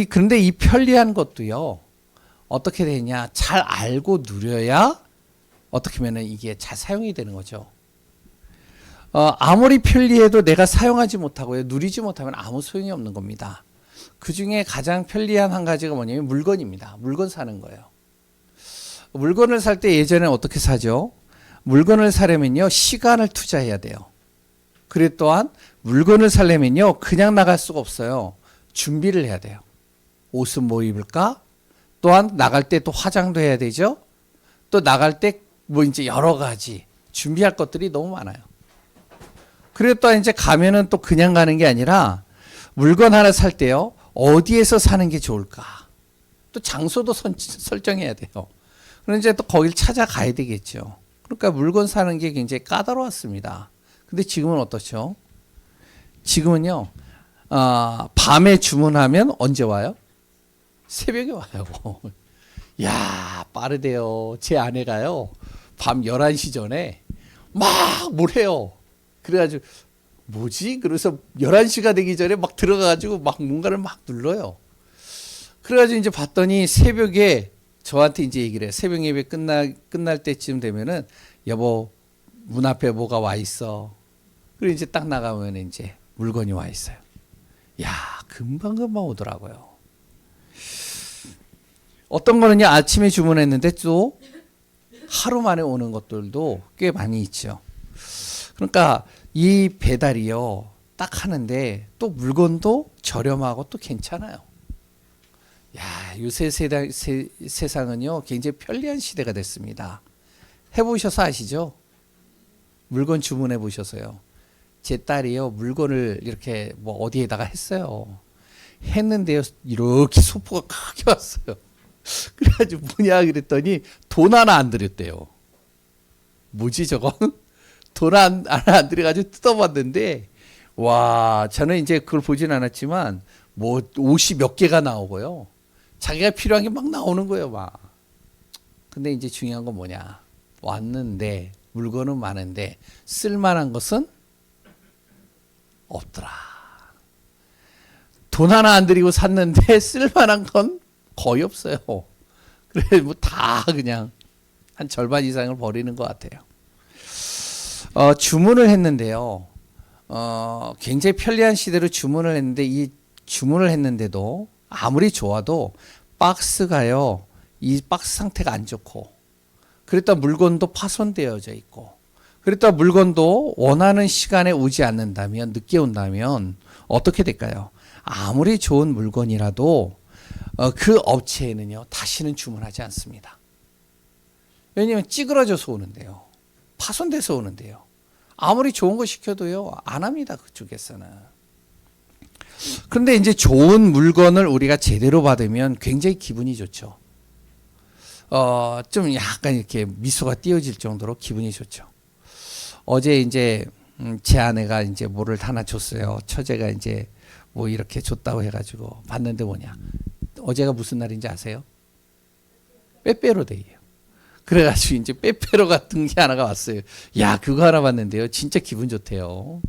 그런데 이 편리한 것도요, 어떻게 되냐, 잘 알고 누려야 어떻게 하면은 이게 잘 사용이 되는 거죠. 아무리 편리해도 내가 사용하지 못하고요, 누리지 못하면 아무 소용이 없는 겁니다. 그 중에 가장 편리한 한 가지가 뭐냐면 물건입니다. 물건 사는 거예요. 물건을 살 때 예전에 어떻게 사죠? 물건을 사려면요, 시간을 투자해야 돼요. 그리고 또한 물건을 사려면요, 그냥 나갈 수가 없어요. 준비를 해야 돼요. 옷은 뭐 입을까? 또한 나갈 때 또 화장도 해야 되죠. 또 나갈 때 뭐 이제 여러 가지 준비할 것들이 너무 많아요. 그리고 또 이제 가면은 또 그냥 가는 게 아니라 물건 하나 살 때요, 어디에서 사는 게 좋을까? 또 장소도 설정해야 돼요. 그럼 이제 또 거길 찾아가야 되겠죠. 그러니까 물건 사는 게 굉장히 까다로웠습니다. 근데 지금은 어떻죠? 지금은요, 밤에 주문하면 언제 와요? 새벽에 와요. 야, 빠르대요. 제 아내가요, 밤 11시 전에 막 뭘 해요. 그래가지고, 뭐지? 그래서 11시가 되기 전에 막 들어가가지고 막 뭔가를 막 눌러요. 그래가지고 이제 봤더니 새벽에 저한테 이제 얘기를 해요. 새벽 예배 끝날 때쯤 되면은, 여보, 문 앞에 뭐가 와 있어. 그리고 이제 딱 나가면 이제 물건이 와 있어요. 야, 금방금방 오더라고요. 어떤 거는요, 아침에 주문했는데 또 하루 만에 오는 것들도 꽤 많이 있죠. 그러니까 이 배달이요, 딱 하는데 또 물건도 저렴하고 또 괜찮아요. 야, 요새 세상은요, 굉장히 편리한 시대가 됐습니다. 해보셔서 아시죠? 물건 주문해 보셔서요. 제 딸이요, 물건을 이렇게 뭐 어디에다가 했어요. 했는데요, 이렇게 소포가 크게 왔어요. 그래가지고 뭐냐 그랬더니 돈 하나 안 들였대요. 뭐지 저건? 돈 하나 안 들여가지고 뜯어봤는데, 와, 저는 이제 그걸 보진 않았지만 뭐 옷이 몇 개가 나오고요, 자기가 필요한 게 막 나오는 거예요, 막. 근데 이제 중요한 건 뭐냐, 왔는데 물건은 많은데 쓸만한 것은 없더라. 돈 하나 안 들이고 샀는데 쓸만한 건 거의 없어요. 그래 뭐 다 그냥 한 절반 이상을 버리는 것 같아요. 주문을 했는데요, 굉장히 편리한 시대로 주문을 했는데, 이 주문을 했는데도 아무리 좋아도 박스가요, 이 박스 상태가 안 좋고, 그랬다 물건도 파손되어져 있고, 그랬다 물건도 원하는 시간에 오지 않는다면, 늦게 온다면 어떻게 될까요? 아무리 좋은 물건이라도 그 업체에는요, 다시는 주문하지 않습니다. 왜냐하면 찌그러져서 오는데요, 파손돼서 오는데요, 아무리 좋은 거 시켜도요, 안 합니다, 그쪽에서는. 그런데 이제 좋은 물건을 우리가 제대로 받으면 굉장히 기분이 좋죠. 좀 약간 이렇게 미소가 띄어질 정도로 기분이 좋죠. 어제 이제 제 아내가 이제 뭐를 하나 줬어요. 처제가 이제 뭐 이렇게 줬다고 해가지고 봤는데 뭐냐, 어제가 무슨 날인지 아세요? 빼빼로데이예요. 그래가지고 이제 빼빼로 같은 게 하나가 왔어요. 야, 그거 하나 봤는데요, 진짜 기분 좋대요.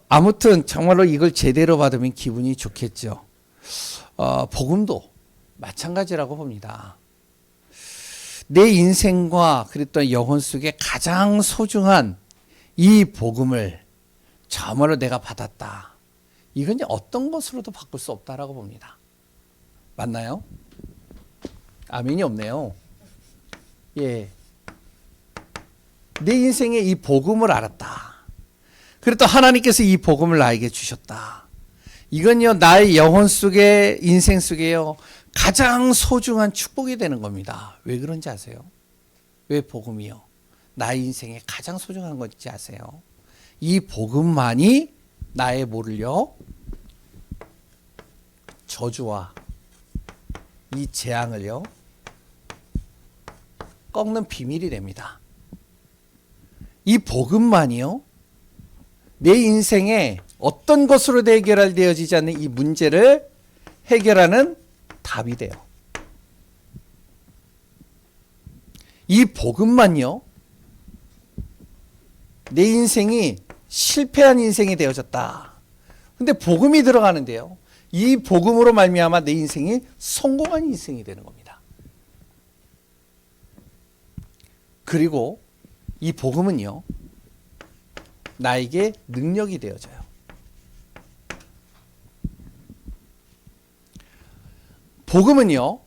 아무튼 정말로 이걸 제대로 받으면 기분이 좋겠죠. 복음도 마찬가지라고 봅니다. 내 인생과 그랬던 영혼 속에 가장 소중한 이 복음을 정말로 내가 받았다, 이건 어떤 것으로도 바꿀 수 없다라고 봅니다. 맞나요? 아멘이 없네요. 예. 내 인생에 이 복음을 알았다. 그래도 하나님께서 이 복음을 나에게 주셨다. 이건요, 나의 영혼 속에, 인생 속에요, 가장 소중한 축복이 되는 겁니다. 왜 그런지 아세요? 왜 복음이요? 나의 인생에 가장 소중한 건지 아세요? 이 복음만이 나의 뭐를요? 저주와 이 재앙을요, 꺾는 비밀이 됩니다. 이 복음만이요, 내 인생에 어떤 것으로 해결되어지지 않는 이 문제를 해결하는 답이 돼요. 이 복음만요, 내 인생이 실패한 인생이 되어졌다, 근데 복음이 들어가는데요. 이 복음으로 말미암아 내 인생이 성공한 인생이 되는 겁니다. 그리고 이 복음은요, 나에게 능력이 되어져요. 복음은요,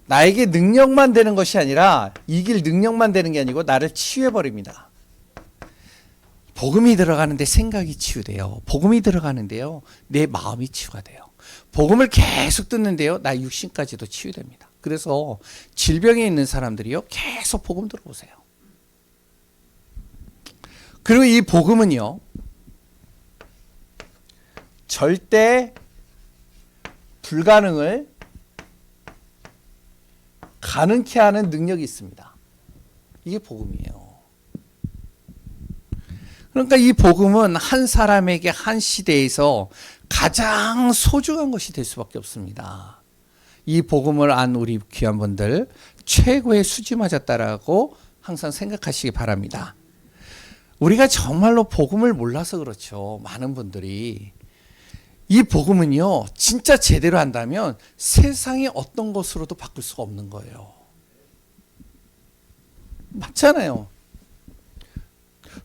나에게 능력만 되는 것이 아니라 이길 능력만 되는 게 아니고 나를 치유해버립니다. 복음이 들어가는데 생각이 치유돼요. 복음이 들어가는데요, 내 마음이 치유가 돼요. 복음을 계속 듣는데요, 나 육신까지도 치유됩니다. 그래서 질병에 있는 사람들이요, 계속 복음 들어보세요. 그리고 이 복음은요, 절대 불가능을 가능케 하는 능력이 있습니다. 이게 복음이에요. 그러니까 이 복음은 한 사람에게 한 시대에서 가장 소중한 것이 될 수밖에 없습니다. 이 복음을 안 우리 귀한 분들 최고의 수지 맞았다라고 항상 생각하시기 바랍니다. 우리가 정말로 복음을 몰라서 그렇죠. 많은 분들이. 이 복음은요, 진짜 제대로 한다면 세상의 어떤 것으로도 바꿀 수가 없는 거예요. 맞잖아요.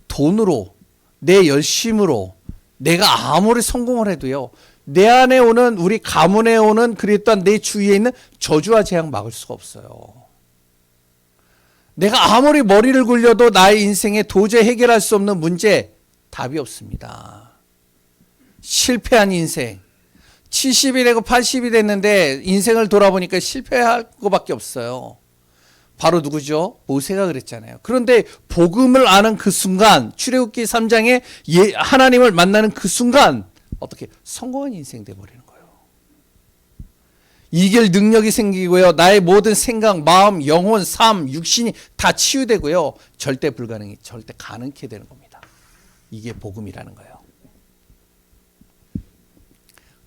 돈으로, 내 열심으로, 내가 아무리 성공을 해도요, 내 안에 오는, 우리 가문에 오는, 그리고 또한 내 주위에 있는 저주와 재앙 막을 수가 없어요. 내가 아무리 머리를 굴려도 나의 인생에 도저히 해결할 수 없는 문제, 답이 없습니다. 실패한 인생, 70이 되고 80이 됐는데 인생을 돌아보니까 실패할 것밖에 없어요. 바로 누구죠? 모세가 그랬잖아요. 그런데 복음을 아는 그 순간, 출애굽기 3장에 하나님을 만나는 그 순간 어떻게 성공한 인생 돼버리는 거예요. 이길 능력이 생기고요, 나의 모든 생각, 마음, 영혼, 삶, 육신이 다 치유되고요, 절대 불가능이 절대 가능케 되는 겁니다. 이게 복음이라는 거예요.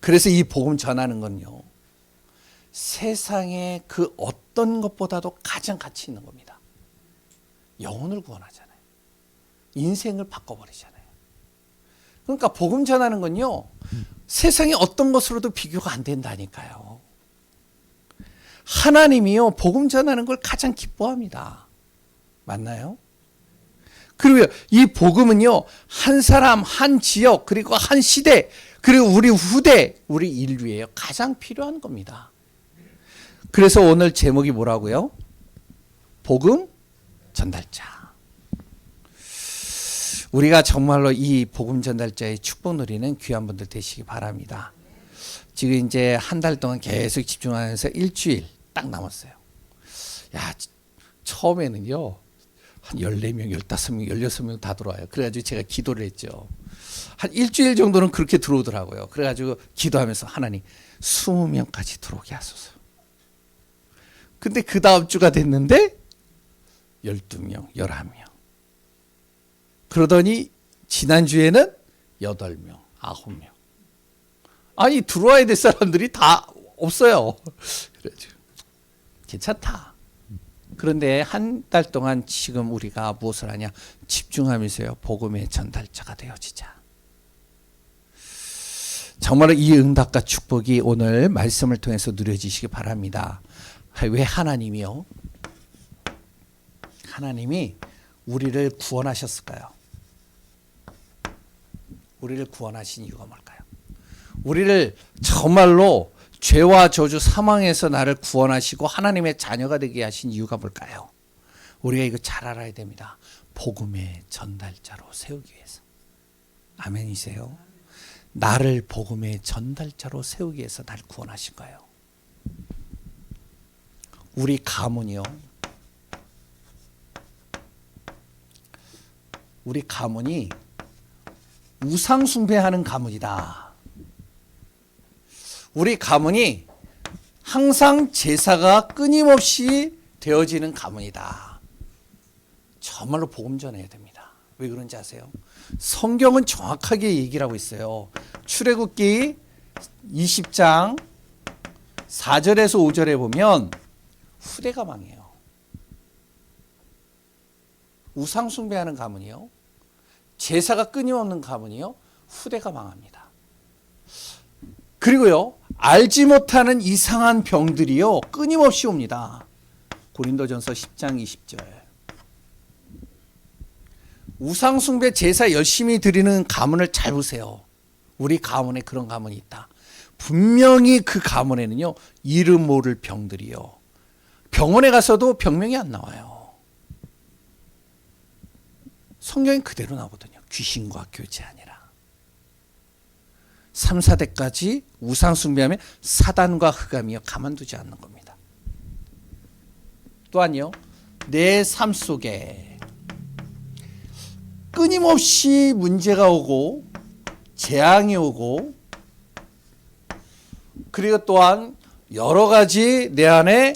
그래서 이 복음 전하는 건요, 세상의 그 어떤 것보다도 가장 가치 있는 겁니다. 영혼을 구원하잖아요. 인생을 바꿔버리잖아요. 그러니까 복음 전하는 건요, 세상의 어떤 것으로도 비교가 안 된다니까요. 하나님이요, 복음 전하는 걸 가장 기뻐합니다. 맞나요? 그리고 이 복음은요, 한 사람, 한 지역, 그리고 한 시대, 그리고 우리 후대, 우리 인류에요, 가장 필요한 겁니다. 그래서 오늘 제목이 뭐라고요? 복음 전달자. 우리가 정말로 이 복음 전달자의 축복 누리는 귀한 분들 되시기 바랍니다. 지금 이제 한 달 동안 계속 집중하면서 일주일 딱 남았어요. 야, 처음에는요, 한 14명, 15명, 16명 다 들어와요. 그래가지고 제가 기도를 했죠. 한 일주일 정도는 그렇게 들어오더라고요. 그래가지고 기도하면서 하나님 20명까지 들어오게 하소서. 근데 그 다음 주가 됐는데 12명, 11명. 그러더니 지난주에는 8명, 9명. 아니, 들어와야 될 사람들이 다 없어요. 그래가지고 괜찮다. 그런데 한 달 동안 지금 우리가 무엇을 하냐? 집중하면서요, 복음의 전달자가 되어지자. 정말로 이 응답과 축복이 오늘 말씀을 통해서 누려지시기 바랍니다. 왜 하나님이요? 하나님이 우리를 구원하셨을까요? 우리를 구원하신 이유가 뭘까요? 우리를 정말로 죄와 저주 사망에서 나를 구원하시고 하나님의 자녀가 되게 하신 이유가 뭘까요? 우리가 이거 잘 알아야 됩니다. 복음의 전달자로 세우기 위해서. 아멘이세요? 나를 복음의 전달자로 세우기 위해서 날 구원하신 거예요. 우리 가문이요, 우리 가문이 우상 숭배하는 가문이다. 우리 가문이 항상 제사가 끊임없이 되어지는 가문이다. 정말로 복음 전해야 됩니다. 왜 그런지 아세요? 성경은 정확하게 얘기를 하고 있어요. 출애굽기 20장 4절에서 5절에 보면 후대가 망해요. 우상 숭배하는 가문이요, 제사가 끊임없는 가문이요, 후대가 망합니다. 그리고요, 알지 못하는 이상한 병들이요, 끊임없이 옵니다. 고린도전서 10장 20절. 우상숭배 제사 열심히 드리는 가문을 잘 보세요. 우리 가문에 그런 가문이 있다. 분명히 그 가문에는요, 이름 모를 병들이요, 병원에 가서도 병명이 안 나와요. 성경이 그대로 나오거든요. 귀신과 교제 아니라. 3, 4대까지 우상숭배하면 사단과 흑암이요, 가만두지 않는 겁니다. 또한요, 내 삶 속에 끊임없이 문제가 오고 재앙이 오고, 그리고 또한 여러 가지 내 안에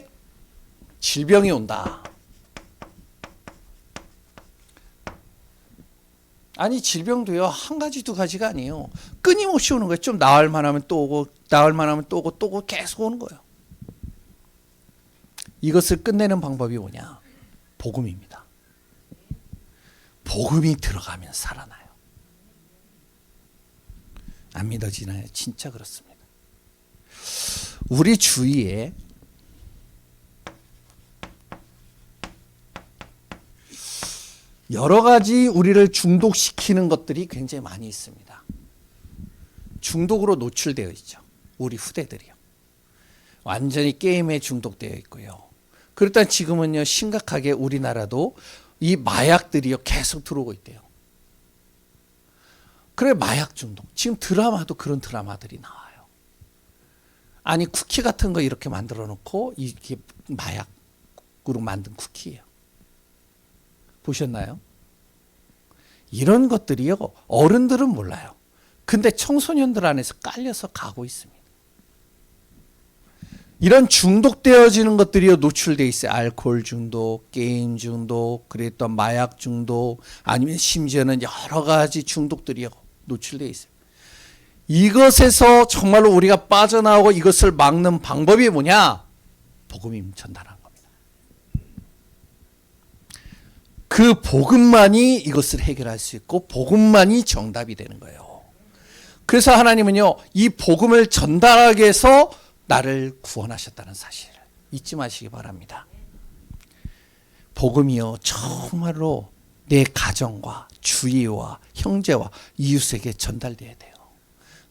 질병이 온다. 아니, 질병도요, 한 가지 두 가지가 아니에요. 끊임없이 오는 거예요. 좀 나을 만하면 또 오고, 나을 만하면 또 오고, 또 오고, 계속 오는 거예요. 이것을 끝내는 방법이 뭐냐? 복음입니다. 복음이 들어가면 살아나요. 안 믿어지나요? 진짜 그렇습니다. 우리 주위에 여러 가지 우리를 중독시키는 것들이 굉장히 많이 있습니다. 중독으로 노출되어 있죠. 우리 후대들이요. 완전히 게임에 중독되어 있고요. 그렇다 지금은요, 심각하게 우리나라도 이 마약들이요, 계속 들어오고 있대요. 그래, 마약 중독. 지금 드라마도 그런 드라마들이 나와요. 아니, 쿠키 같은 거 이렇게 만들어 놓고 이게 마약으로 만든 쿠키예요. 보셨나요? 이런 것들이요, 어른들은 몰라요. 근데 청소년들 안에서 깔려서 가고 있습니다. 이런 중독되어지는 것들이요, 노출돼 있어요. 알코올 중독, 게임 중독, 그리고 또 마약 중독, 아니면 심지어는 여러 가지 중독들이요, 노출돼 있어요. 이것에서 정말로 우리가 빠져나오고 이것을 막는 방법이 뭐냐? 복음이 전달한 겁니다. 그 복음만이 이것을 해결할 수 있고, 복음만이 정답이 되는 거예요. 그래서 하나님은요, 이 복음을 전달하기 위해서 나를 구원하셨다는 사실을 잊지 마시기 바랍니다. 복음이요, 정말로 내 가정과 주위와 형제와 이웃에게 전달돼야 돼요.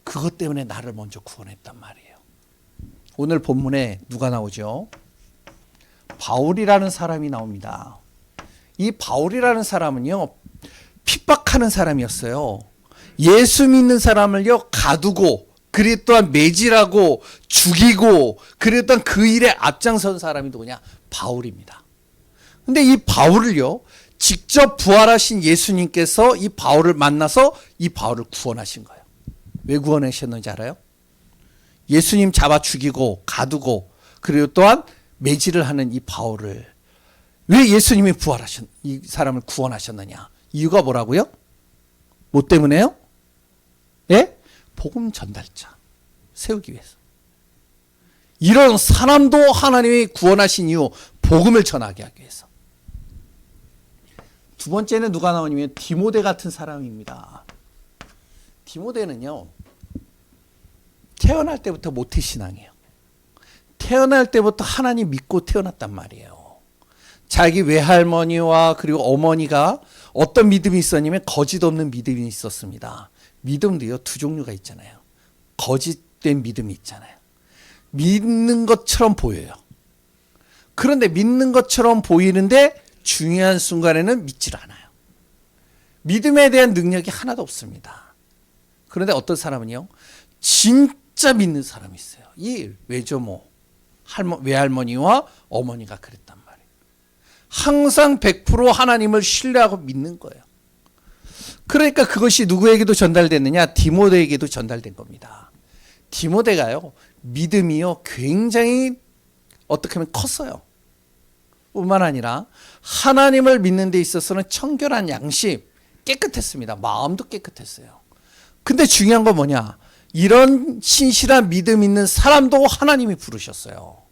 그것 때문에 나를 먼저 구원했단 말이에요. 오늘 본문에 누가 나오죠? 바울이라는 사람이 나옵니다. 이 바울이라는 사람은요, 핍박하는 사람이었어요. 예수 믿는 사람을요, 가두고, 그리고 또한 매질하고 죽이고, 그리고 또한 그 일에 앞장선 사람이 누구냐? 바울입니다. 근데 이 바울을요, 직접 부활하신 예수님께서 이 바울을 만나서 이 바울을 구원하신 거예요. 왜 구원하셨는지 알아요? 예수님 잡아 죽이고 가두고, 그리고 또한 매질을 하는 이 바울을 왜 예수님이 이 사람을 구원하셨느냐? 이유가 뭐라고요? 뭐 때문에요? 예? 복음 전달자 세우기 위해서. 이런 사람도 하나님이 구원하신 이유, 복음을 전하게 하기 위해서. 두 번째는 누가 나오냐면 디모데 같은 사람입니다. 디모데는요, 태어날 때부터 모태신앙이에요. 태어날 때부터 하나님 믿고 태어났단 말이에요. 자기 외할머니와 그리고 어머니가 어떤 믿음이 있었냐면 거짓 없는 믿음이 있었습니다. 믿음도요, 두 종류가 있잖아요. 거짓된 믿음이 있잖아요. 믿는 것처럼 보여요. 그런데 믿는 것처럼 보이는데 중요한 순간에는 믿질 않아요. 믿음에 대한 능력이 하나도 없습니다. 그런데 어떤 사람은요, 진짜 믿는 사람이 있어요. 이 외조모, 외할머니와 어머니가 그랬단 말이에요. 항상 100% 하나님을 신뢰하고 믿는 거예요. 그러니까 그것이 누구에게도 전달됐느냐? 디모데에게도 전달된 겁니다. 디모데가요, 믿음이요, 굉장히 어떻게 하면 컸어요. 뿐만 아니라 하나님을 믿는 데 있어서는 청결한 양심, 깨끗했습니다. 마음도 깨끗했어요. 근데 중요한 건 뭐냐? 이런 신실한 믿음 있는 사람도 하나님이 부르셨어요.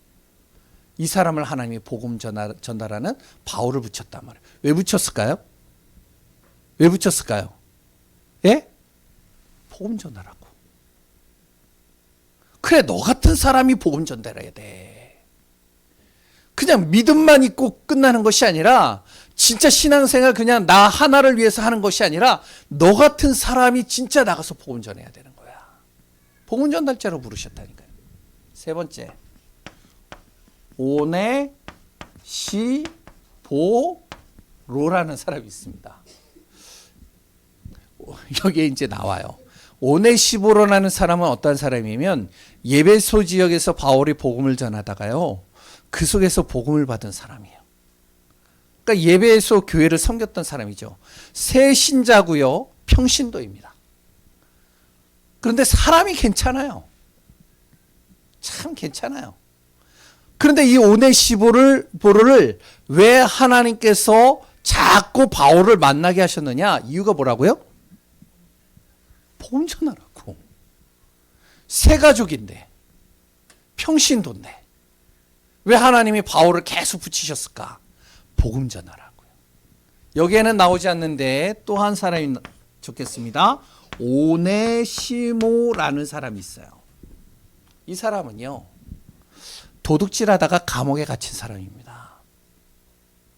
이 사람을 하나님이 복음 전달하는 바울을 붙였단 말이에요. 왜 붙였을까요? 왜 붙였을까요? 예? 복음 전하라고. 그래, 너 같은 사람이 복음 전달해야 돼. 그냥 믿음만 있고 끝나는 것이 아니라 진짜 신앙생활 그냥 나 하나를 위해서 하는 것이 아니라 너 같은 사람이 진짜 나가서 복음 전해야 되는 거야. 복음 전달자로 부르셨다니까요. 세 번째, 오네시보로라는 사람이 있습니다. 여기에 이제 나와요. 오네시보로라는 사람은 어떤 사람이면 예배소 지역에서 바울이 복음을 전하다가요, 그 속에서 복음을 받은 사람이에요. 그러니까 예배소 교회를 섬겼던 사람이죠. 새 신자고요, 평신도입니다. 그런데 사람이 괜찮아요. 참 괜찮아요. 그런데 이 오네시보를 왜 하나님께서 자꾸 바울을 만나게 하셨느냐? 이유가 뭐라고요? 복음 전하라고. 새 가족인데, 평신도인데 왜 하나님이 바울을 계속 붙이셨을까? 복음 전하라고요. 여기에는 나오지 않는데 또 한 사람이 적겠습니다. 오네시모라는 사람이 있어요. 이 사람은요, 도둑질하다가 감옥에 갇힌 사람입니다.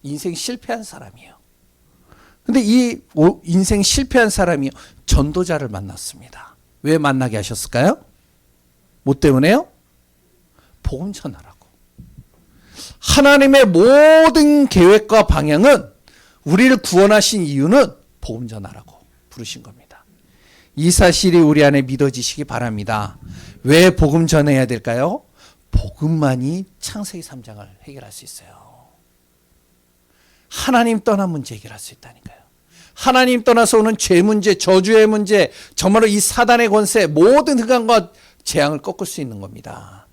인생 실패한 사람이에요. 근데 이 인생 실패한 사람이 전도자를 만났습니다. 왜 만나게 하셨을까요? 뭐 때문에요? 복음 전하라고. 하나님의 모든 계획과 방향은, 우리를 구원하신 이유는 복음 전하라고 부르신 겁니다. 이 사실이 우리 안에 믿어지시기 바랍니다. 왜 복음 전해야 될까요? 복음만이 창세기 3장을 해결할 수 있어요. 하나님 떠난 문제 해결할 수 있다니까요. 하나님 떠나서 오는 죄 문제, 저주의 문제, 정말로 이 사단의 권세, 모든 흑암과 재앙을 꺾을 수 있는 겁니다.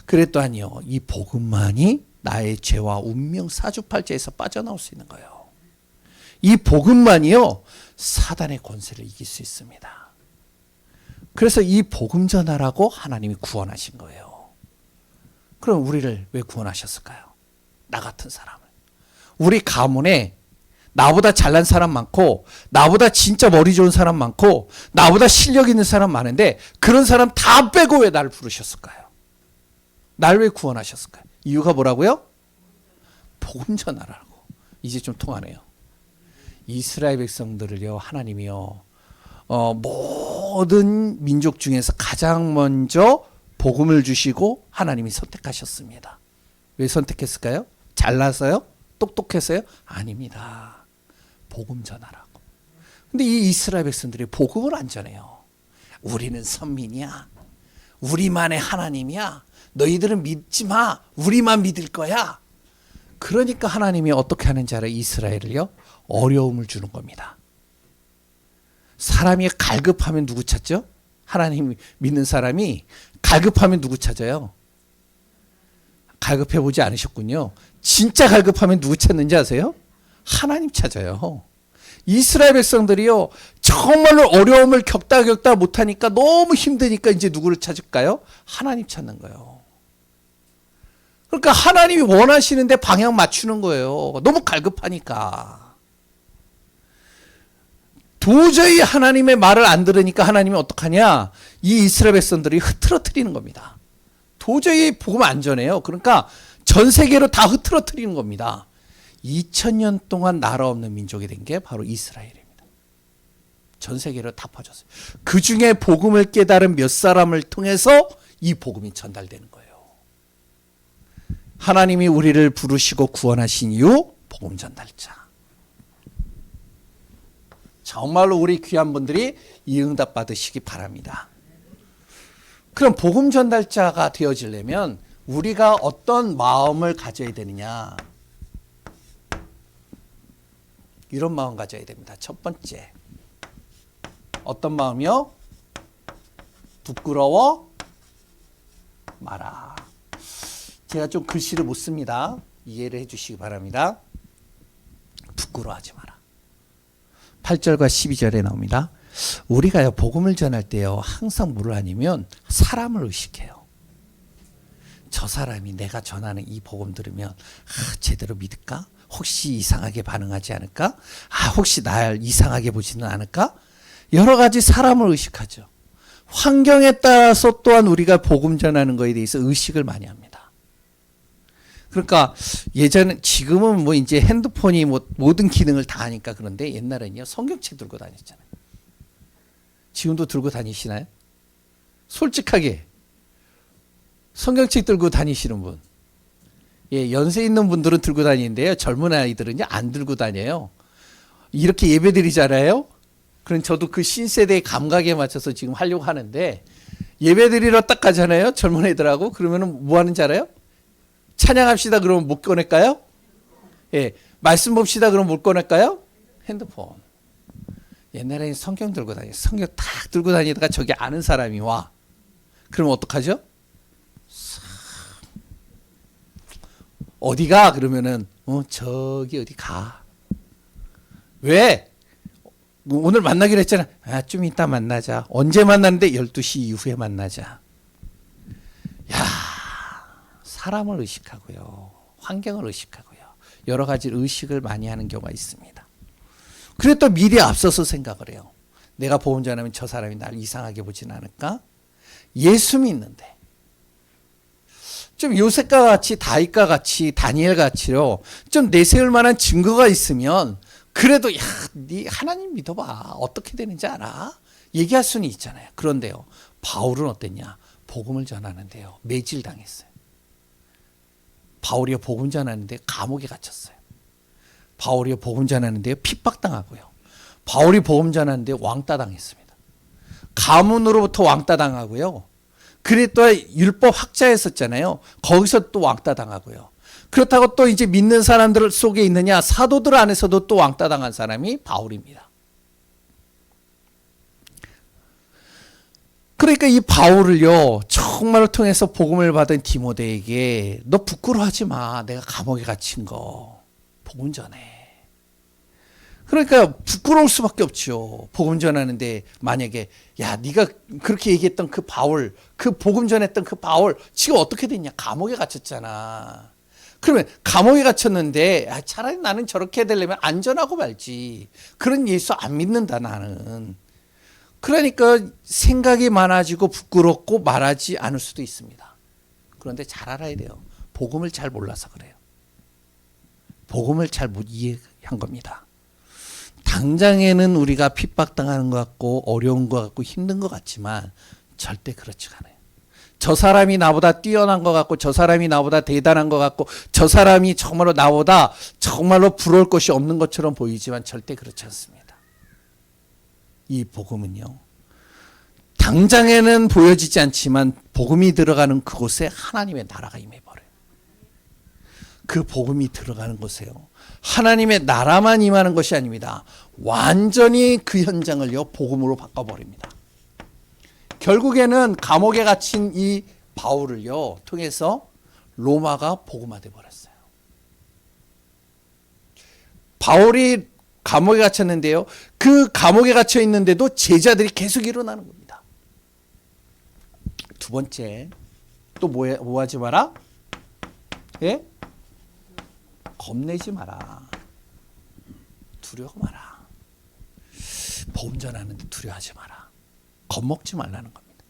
그랬더니요, 이 복음만이 나의 죄와 운명 사주팔자에서 빠져나올 수 있는 거예요. 이 복음만이요, 사단의 권세를 이길 수 있습니다. 그래서 이 복음 전하라고 하나님이 구원하신 거예요. 그럼 우리를 왜 구원하셨을까요? 나 같은 사람을. 우리 가문에 나보다 잘난 사람 많고, 나보다 진짜 머리 좋은 사람 많고, 나보다 실력 있는 사람 많은데 그런 사람 다 빼고 왜 나를 부르셨을까요? 날 왜 구원하셨을까요? 이유가 뭐라고요? 복음 전하라고. 이제 좀 통하네요. 이스라엘 백성들을요, 하나님이요, 모든 민족 중에서 가장 먼저 복음을 주시고 하나님이 선택하셨습니다. 왜 선택했을까요? 잘나서요? 똑똑해서요? 아닙니다. 복음 전하라고. 근데 이 이스라엘 백성들이 복음을 안 전해요. 우리는 선민이야. 우리만의 하나님이야. 너희들은 믿지 마. 우리만 믿을 거야. 그러니까 하나님이 어떻게 하는지 알아요? 이스라엘을요, 어려움을 주는 겁니다. 사람이 갈급하면 누구 찾죠? 하나님 믿는 사람이 갈급하면 누구 찾아요? 갈급해 보지 않으셨군요. 진짜 갈급하면 누구 찾는지 아세요? 하나님 찾아요. 이스라엘 백성들이요, 정말로 어려움을 겪다 못하니까, 너무 힘드니까 이제 누구를 찾을까요? 하나님 찾는 거예요. 그러니까 하나님이 원하시는데 방향 맞추는 거예요. 너무 갈급하니까. 도저히 하나님의 말을 안 들으니까 하나님이 어떡하냐? 이 이스라엘 백성들이 흐트러뜨리는 겁니다. 도저히 복음 안 전해요. 그러니까 전 세계로 다 흐트러뜨리는 겁니다. 2000년 동안 나라 없는 민족이 된 게 바로 이스라엘입니다. 전 세계로 다 퍼졌어요. 그 중에 복음을 깨달은 몇 사람을 통해서 이 복음이 전달되는 거예요. 하나님이 우리를 부르시고 구원하신 이유, 복음 전달자. 정말로 우리 귀한 분들이 이 응답 받으시기 바랍니다. 그럼 복음 전달자가 되어지려면 우리가 어떤 마음을 가져야 되느냐? 이런 마음 가져야 됩니다. 첫 번째, 어떤 마음이요? 부끄러워 마라. 제가 좀 글씨를 못 씁니다. 이해를 해 주시기 바랍니다. 부끄러워하지 마라. 8절과 12절에 나옵니다. 우리가요, 복음을 전할 때요, 항상 뭐를 하냐면 사람을 의식해요. 저 사람이 내가 전하는 이 복음 들으면 제대로 믿을까? 혹시 이상하게 반응하지 않을까? 혹시 날 이상하게 보지는 않을까? 여러 가지 사람을 의식하죠. 환경에 따라서 또한 우리가 복음 전하는 거에 대해서 의식을 많이 합니다. 그러니까 예전에, 지금은 뭐 이제 핸드폰이 뭐 모든 기능을 다 하니까 그런데 옛날에는요, 성경책 들고 다녔잖아요. 지금도 들고 다니시나요? 솔직하게. 성경책 들고 다니시는 분. 예, 연세 있는 분들은 들고 다니는데요. 젊은 아이들은요, 안 들고 다녀요. 이렇게 예배 드리잖아요. 그럼 저도 그 신세대의 감각에 맞춰서 지금 하려고 하는데, 예배 드리러 딱 가잖아요. 젊은 애들하고. 그러면은 뭐 하는지 알아요? 찬양합시다. 그러면 못 꺼낼까요? 예. 말씀 봅시다. 그러면 못 꺼낼까요? 핸드폰. 옛날에는 성경 들고 다녔어요. 성경 탁 들고 다니다가 저기 아는 사람이 와. 그러면 어떡하죠? 어디가? 그러면은 저기 어디 가. 왜? 오늘 만나기로 했잖아. 아, 좀 이따 만나자. 언제 만나는데? 12시 이후에 만나자. 야, 사람을 의식하고요. 환경을 의식하고요. 여러 가지 의식을 많이 하는 경우가 있습니다. 그래 또 미리 앞서서 생각을 해요. 내가 복음 전하면 저 사람이 나를 이상하게 보진 않을까? 예수 믿는데 좀 요셉과 같이, 다윗과 같이, 다니엘 같이요, 좀 내세울 만한 증거가 있으면 그래도 야, 네 하나님 믿어봐. 어떻게 되는지 알아? 얘기할 수는 있잖아요. 그런데요, 바울은 어땠냐? 복음을 전하는데요, 매질당했어요. 바울이 복음 전하는데 감옥에 갇혔어요. 바울이 복음 전하는데 핍박당하고요. 바울이 복음 전하는데 왕따 당했습니다. 가문으로부터 왕따 당하고요. 그래 또 율법 학자였었잖아요. 거기서 또 왕따 당하고요. 그렇다고 또 이제 믿는 사람들 속에 있느냐? 사도들 안에서도 또 왕따 당한 사람이 바울입니다. 그러니까 이 바울을요, 정말로 통해서 복음을 받은 디모데에게 너 부끄러워하지 마. 내가 감옥에 갇힌 거 복음 전해. 그러니까 부끄러울 수밖에 없죠. 복음 전하는데 만약에 야, 네가 그렇게 얘기했던 그 바울, 그 복음 전했던 그 바울 지금 어떻게 됐냐? 감옥에 갇혔잖아. 그러면 감옥에 갇혔는데 차라리 나는 저렇게 해되려면 안전하고 말지. 그런 예수 안 믿는다 나는. 그러니까 생각이 많아지고 부끄럽고 말하지 않을 수도 있습니다. 그런데 잘 알아야 돼요. 복음을 잘 몰라서 그래요. 복음을 잘 못 이해한 겁니다. 당장에는 우리가 핍박당하는 것 같고 어려운 것 같고 힘든 것 같지만 절대 그렇지가 않아요. 저 사람이 나보다 뛰어난 것 같고 저 사람이 나보다 대단한 것 같고 저 사람이 정말로 나보다 정말로 부러울 것이 없는 것처럼 보이지만 절대 그렇지 않습니다. 이 복음은요, 당장에는 보여지지 않지만 복음이 들어가는 그곳에 하나님의 나라가 임해버려요. 그 복음이 들어가는 곳에요, 하나님의 나라만 임하는 것이 아닙니다. 완전히 그 현장을요, 복음으로 바꿔버립니다. 결국에는 감옥에 갇힌 이 바울을요 통해서 로마가 복음화돼 버렸어요. 바울이 감옥에 갇혔는데요, 그 감옥에 갇혀 있는데도 제자들이 계속 일어나는 겁니다. 두 번째, 또 뭐 하지 마라? 예? 겁내지 마라. 두려워 마라. 복음 전하는데 두려워하지 마라. 겁먹지 말라는 겁니다.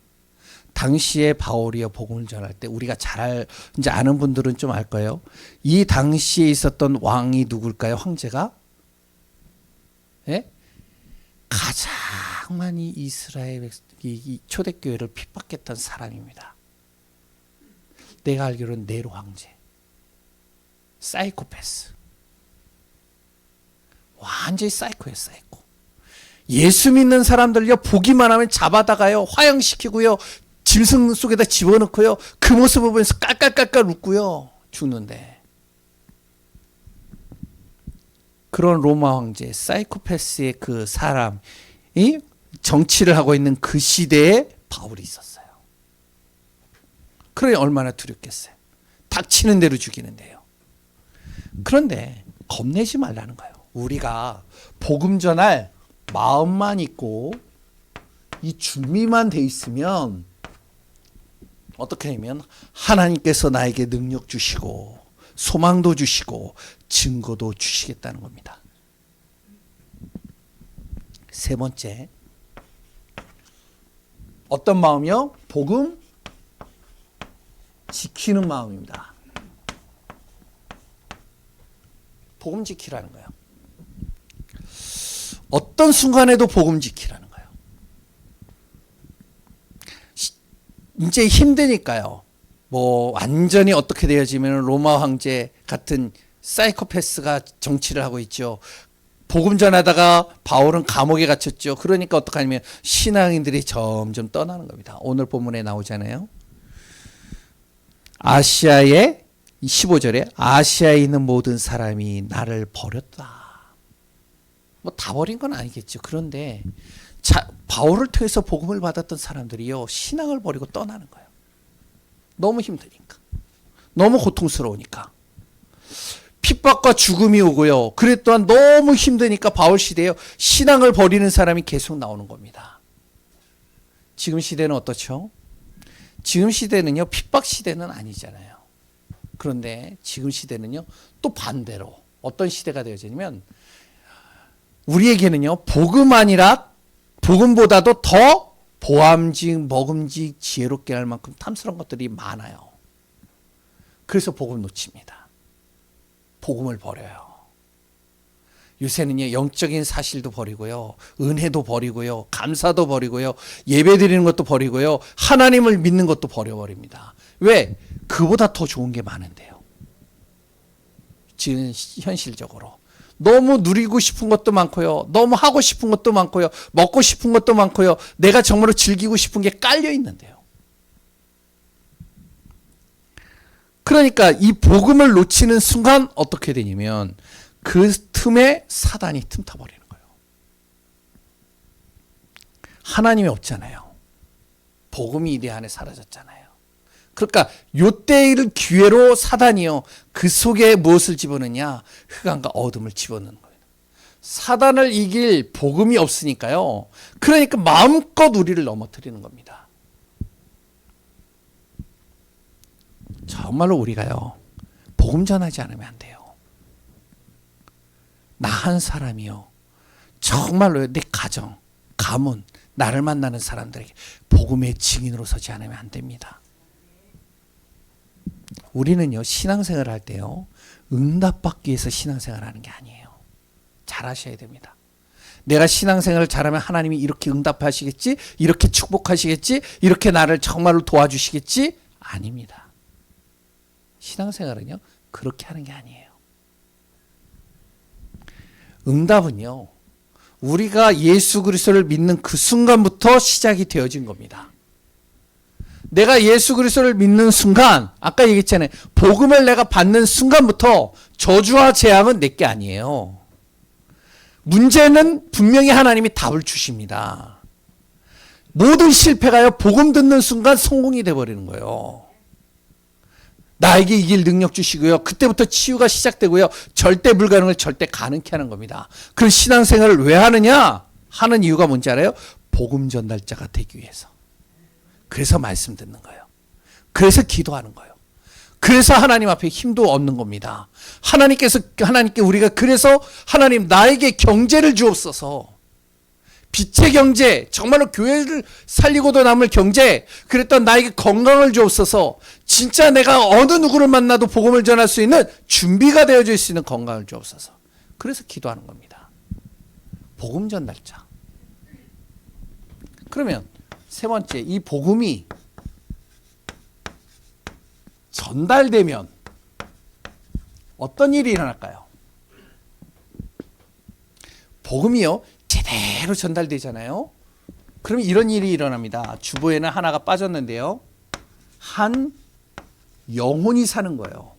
당시에 바울이요 복음을 전할 때 우리가 잘 이제 아는 분들은 좀 알 거예요. 이 당시에 있었던 왕이 누굴까요? 황제가? 예? 가장 많이 이스라엘 이 초대교회를 핍박했던 사람입니다. 내가 알기로는 네로 황제. 사이코패스. 완전히 사이코예요, 사이코. 예수 믿는 사람들요, 보기만 하면 잡아다가요, 화형시키고요, 짐승 속에다 집어넣고요, 그 모습을 보면서 깔깔깔깔 웃고요, 죽는데. 그런 로마 황제, 사이코패스의 그 사람이 정치를 하고 있는 그 시대에 바울이 있었어요. 그러니 얼마나 두렵겠어요. 닥치는 대로 죽이는데요. 그런데 겁내지 말라는 거예요. 우리가 복음 전할 마음만 있고 이 준비만 돼 있으면 어떻게 하면 하나님께서 나에게 능력 주시고 소망도 주시고 증거도 주시겠다는 겁니다. 세 번째, 어떤 마음이요? 복음 지키는 마음입니다. 복음 지키라는 거예요. 어떤 순간에도 복음 지키라는 거예요. 이제 힘드니까요. 뭐 완전히 어떻게 되어지면 로마 황제 같은 사이코패스가 정치를 하고 있죠. 복음 전하다가 바울은 감옥에 갇혔죠. 그러니까 어떡하냐면 신앙인들이 점점 떠나는 겁니다. 오늘 본문에 나오잖아요. 아시아에 15절에 아시아에 있는 모든 사람이 나를 버렸다. 뭐 다 버린 건 아니겠죠. 그런데 바울을 통해서 복음을 받았던 사람들이요, 신앙을 버리고 떠나는 거예요. 너무 힘드니까, 너무 고통스러우니까. 핍박과 죽음이 오고요. 그래 또한 너무 힘드니까 바울 시대에요, 신앙을 버리는 사람이 계속 나오는 겁니다. 지금 시대는 어떻죠? 지금 시대는요, 핍박 시대는 아니잖아요. 그런데 지금 시대는요, 또 반대로 어떤 시대가 되어지냐면 우리에게는요, 복음 아니라 복음보다도 더 보암직, 먹음직, 지혜롭게 할 만큼 탐스러운 것들이 많아요. 그래서 복음 놓칩니다. 복음을 버려요. 요새는요, 영적인 사실도 버리고요, 은혜도 버리고요, 감사도 버리고요, 예배 드리는 것도 버리고요, 하나님을 믿는 것도 버려버립니다. 왜? 그보다 더 좋은 게 많은데요. 지금 현실적으로 너무 누리고 싶은 것도 많고요, 너무 하고 싶은 것도 많고요, 먹고 싶은 것도 많고요, 내가 정말로 즐기고 싶은 게 깔려 있는데요. 그러니까 이 복음을 놓치는 순간 어떻게 되냐면 그 틈에 사단이 틈타버리는 거예요. 하나님이 없잖아요. 복음이 내 안에 사라졌잖아요. 그러니까 요때를 기회로 사단이요, 그 속에 무엇을 집어넣냐? 흑암과 어둠을 집어넣는 거예요. 사단을 이길 복음이 없으니까요. 그러니까 마음껏 우리를 넘어뜨리는 겁니다. 정말로 우리가요, 복음 전하지 않으면 안 돼요. 나 한 사람이요, 정말로 내 가정, 가문, 나를 만나는 사람들에게 복음의 증인으로 서지 않으면 안 됩니다. 우리는요, 신앙생활을 할 때요, 응답받기 위해서 신앙생활을 하는 게 아니에요. 잘 하셔야 됩니다. 내가 신앙생활을 잘하면 하나님이 이렇게 응답하시겠지, 이렇게 축복하시겠지, 이렇게 나를 정말로 도와주시겠지? 아닙니다. 신앙생활은요, 그렇게 하는 게 아니에요. 응답은요, 우리가 예수 그리스도를 믿는 그 순간부터 시작이 되어진 겁니다. 내가 예수 그리스도를 믿는 순간, 아까 얘기했잖아요, 복음을 내가 받는 순간부터 저주와 재앙은 내게 아니에요. 문제는 분명히 하나님이 답을 주십니다. 모든 실패가요, 복음 듣는 순간 성공이 돼버리는 거예요. 나에게 이길 능력 주시고요, 그때부터 치유가 시작되고요, 절대 불가능을 절대 가능케 하는 겁니다. 그 신앙생활을 왜 하느냐? 하는 이유가 뭔지 알아요? 복음 전달자가 되기 위해서. 그래서 말씀 듣는 거예요. 그래서 기도하는 거예요. 그래서 하나님 앞에 힘도 얻는 겁니다. 하나님께 우리가 그래서 하나님 나에게 경제를 주옵소서. 빛의 경제, 정말로 교회를 살리고도 남을 경제, 그랬던 나에게 건강을 주옵소서. 진짜 내가 어느 누구를 만나도 복음을 전할 수 있는 준비가 되어져 있을 수 있는 건강을 주옵소서. 그래서 기도하는 겁니다. 복음 전달자. 그러면 세 번째, 이 복음이 전달되면 어떤 일이 일어날까요? 복음이요, 제대로 전달되잖아요. 그럼 이런 일이 일어납니다. 주보에는 하나가 빠졌는데요, 한 영혼이 사는 거예요.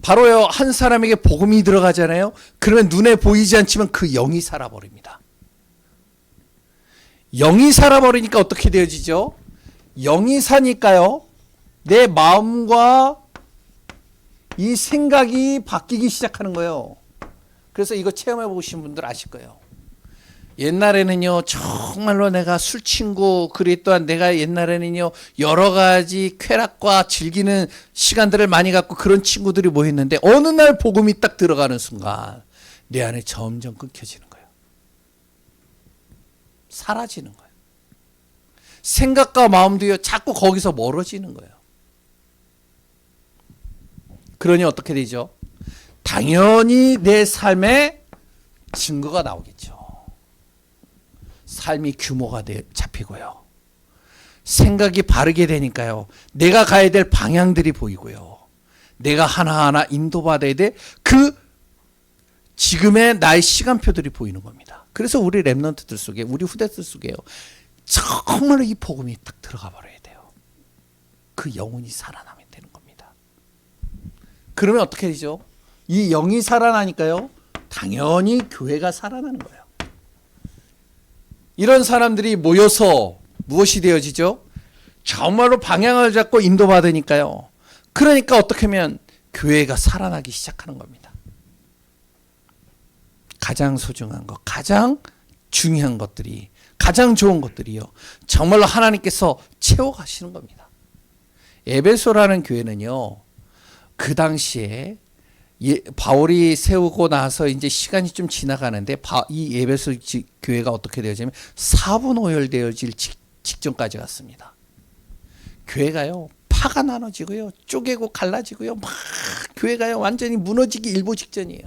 바로요, 한 사람에게 복음이 들어가잖아요. 그러면 눈에 보이지 않지만 그 영이 살아버립니다. 영이 살아버리니까 어떻게 되어지죠? 영이 사니까요, 내 마음과 이 생각이 바뀌기 시작하는 거예요. 그래서 이거 체험해 보신 분들 아실 거예요. 옛날에는요, 정말로 내가 술 친구, 그리고 또한 내가 옛날에는요, 여러 가지 쾌락과 즐기는 시간들을 많이 갖고 그런 친구들이 모였는데, 어느 날 복음이 딱 들어가는 순간 내 안에 점점 끊겨지는 거예요. 사라지는 거예요. 생각과 마음도요, 자꾸 거기서 멀어지는 거예요. 그러니 어떻게 되죠? 당연히 내 삶에 증거가 나오겠죠. 삶이 규모가 잡히고요. 생각이 바르게 되니까요. 내가 가야 될 방향들이 보이고요. 내가 하나하나 인도받아야 될 그 지금의 나의 시간표들이 보이는 겁니다. 그래서 우리 랩런트들 속에, 우리 후대들 속에요. 정말로 이 복음이 딱 들어가 버려야 돼요. 그 영혼이 살아나면 되는 겁니다. 그러면 어떻게 되죠? 이 영이 살아나니까요. 당연히 교회가 살아나는 거예요. 이런 사람들이 모여서 무엇이 되어지죠? 정말로 방향을 잡고 인도받으니까요. 그러니까 어떻게 하면 교회가 살아나기 시작하는 겁니다. 가장 소중한 것, 가장 중요한 것들이, 가장 좋은 것들이요. 정말로 하나님께서 채워가시는 겁니다. 에베소라는 교회는요. 그 당시에 바울이 세우고 나서 이제 시간이 좀 지나가는데 이 에베소 교회가 어떻게 되어지냐면 사분오열되어질 직전까지 갔습니다. 교회가요. 파가 나눠지고요. 쪼개고 갈라지고요. 막 교회가요. 완전히 무너지기 일보 직전이에요.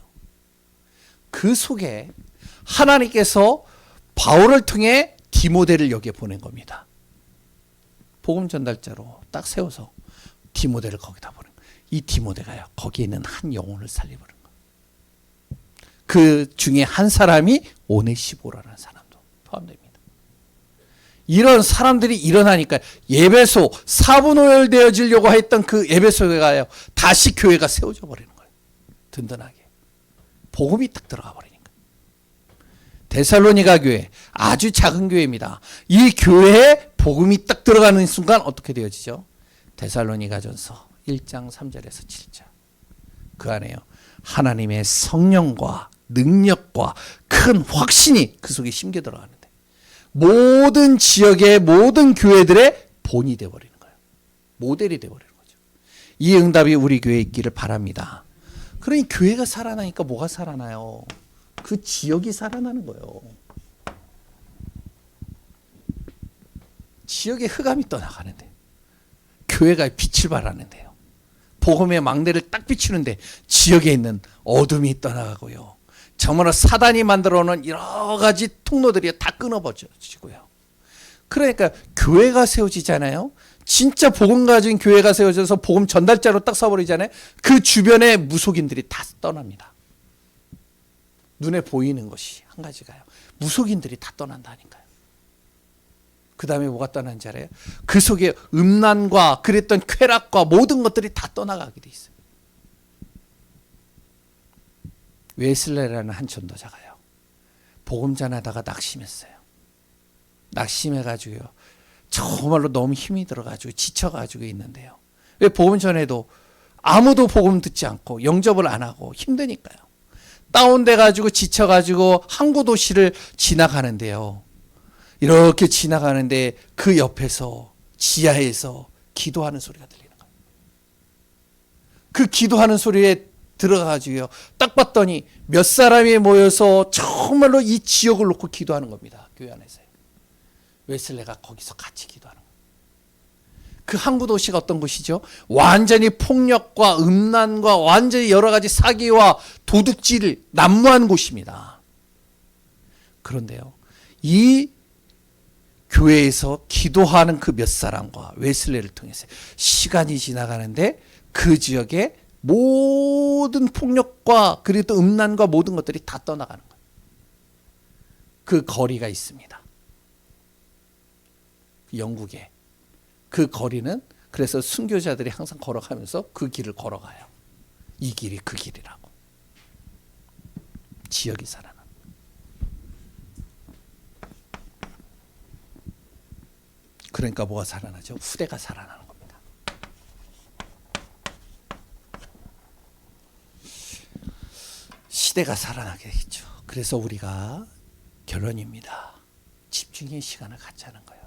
그 속에 하나님께서 바울을 통해 디모데를 여기에 보낸 겁니다. 복음 전달자로 딱 세워서 디모데를 거기다 보낸 거예요. 이 디모데가요. 거기에 있는 한 영혼을 살려버린 거예요. 그 중에 한 사람이 오네시보라는 사람도 포함됩니다. 이런 사람들이 일어나니까 에베소 사분오열되어지려고 했던 그 에베소 교회가요. 다시 교회가 세워져 버리는 거예요. 든든하게. 복음이 딱 들어가 버리니까. 데살로니가 교회 아주 작은 교회입니다. 이 교회에 복음이 딱 들어가는 순간 어떻게 되어지죠? 데살로니가전서 1장 3절에서 7절. 그 안에요. 하나님의 성령과 능력과 큰 확신이 그 속에 심겨 들어가는데 모든 지역의 모든 교회들의 본이 되어버리는 거예요. 모델이 되어버리는 거죠. 이 응답이 우리 교회에 있기를 바랍니다. 그러니 교회가 살아나니까 뭐가 살아나요? 그 지역이 살아나는 거예요. 지역의 흑암이 떠나가는데 교회가 빛을 발하는데요. 복음의 망대를 딱 비추는데 지역에 있는 어둠이 떠나가고요. 정말로 사단이 만들어 놓은 여러 가지 통로들이 다 끊어버려지고요. 그러니까 교회가 세워지잖아요. 진짜 복음 가진 교회가 세워져서 복음 전달자로 딱 서버리잖아요. 그 주변의 무속인들이 다 떠납니다. 눈에 보이는 것이 한 가지가요. 무속인들이 다 떠난다니까요. 그 다음에 뭐가 떠난지 알아요? 그 속에 음란과 그랬던 쾌락과 모든 것들이 다 떠나가게 돼 있어요. 웨슬레라는 한 전도자가요. 복음 전하다가 낙심했어요. 낙심해가지고요. 정말로 너무 힘이 들어가지고 지쳐가지고 있는데요. 왜 복음 전에도 아무도 복음 듣지 않고 영접을 안 하고 힘드니까요. 다운돼가지고 지쳐가지고 항구 도시를 지나가는데요. 이렇게 지나가는데 그 옆에서 지하에서 기도하는 소리가 들리는 거예요. 그 기도하는 소리에 들어가가지고요. 딱 봤더니 몇 사람이 모여서 정말로 이 지역을 놓고 기도하는 겁니다. 교회 안에서요. 웨슬레가 거기서 같이 기도하는 거예요. 그 항구 도시가 어떤 곳이죠? 완전히 폭력과 음란과 완전히 여러 가지 사기와 도둑질을 난무한 곳입니다. 그런데요. 이 교회에서 기도하는 그 몇 사람과 웨슬레를 통해서 시간이 지나가는데 그 지역에 모든 폭력과 그리고 또 음란과 모든 것들이 다 떠나가는 거예요. 그 거리가 있습니다. 영국에. 그 거리는 그래서 순교자들이 항상 걸어가면서 그 길을 걸어가요. 이 길이 그 길이라고. 지역이 살아나. 그러니까 뭐가 살아나죠? 후대가 살아나는 겁니다. 시대가 살아나게 되겠죠. 그래서 우리가 결론입니다. 집중의 시간을 갖자는 거예요.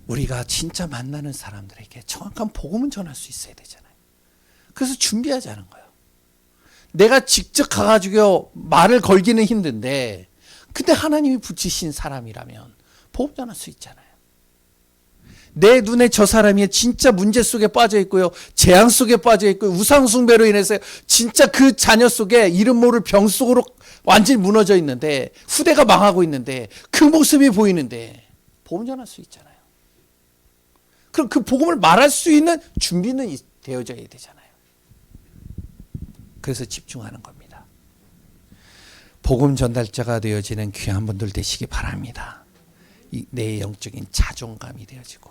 우리가 진짜 만나는 사람들에게 정확한 복음을 전할 수 있어야 되잖아요. 그래서 준비하자는 거예요. 내가 직접 가가지고 말을 걸기는 힘든데, 근데 하나님이 붙이신 사람이라면 복음 전할 수 있잖아요. 내 눈에 저 사람이 진짜 문제 속에 빠져 있고요, 재앙 속에 빠져 있고, 우상 숭배로 인해서 진짜 그 자녀 속에 이름 모를 병 속으로 완전히 무너져 있는데, 후대가 망하고 있는데, 그 모습이 보이는데 복음 전할 수 있잖아요. 그럼 그 복음을 말할 수 있는 준비는 되어져야 되잖아요. 그래서 집중하는 겁니다. 복음 전달자가 되어지는 귀한 분들 되시기 바랍니다. 내 영적인 자존감이 되어지고,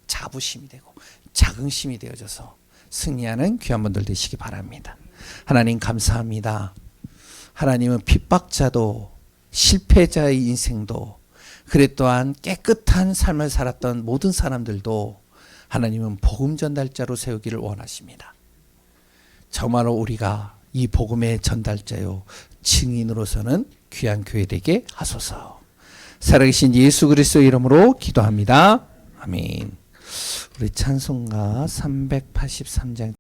자부심이 되고, 자긍심이 되어져서 승리하는 귀한 분들 되시기 바랍니다. 하나님 감사합니다. 하나님은 핍박자도 실패자의 인생도, 그래 또한 깨끗한 삶을 살았던 모든 사람들도 하나님은 복음 전달자로 세우기를 원하십니다. 정말로 우리가 이 복음의 전달자요 증인으로서는 귀한 교회 되게 하소서. 살아계신 예수 그리스도 이름으로 기도합니다. 아멘. 우리 찬송가 383장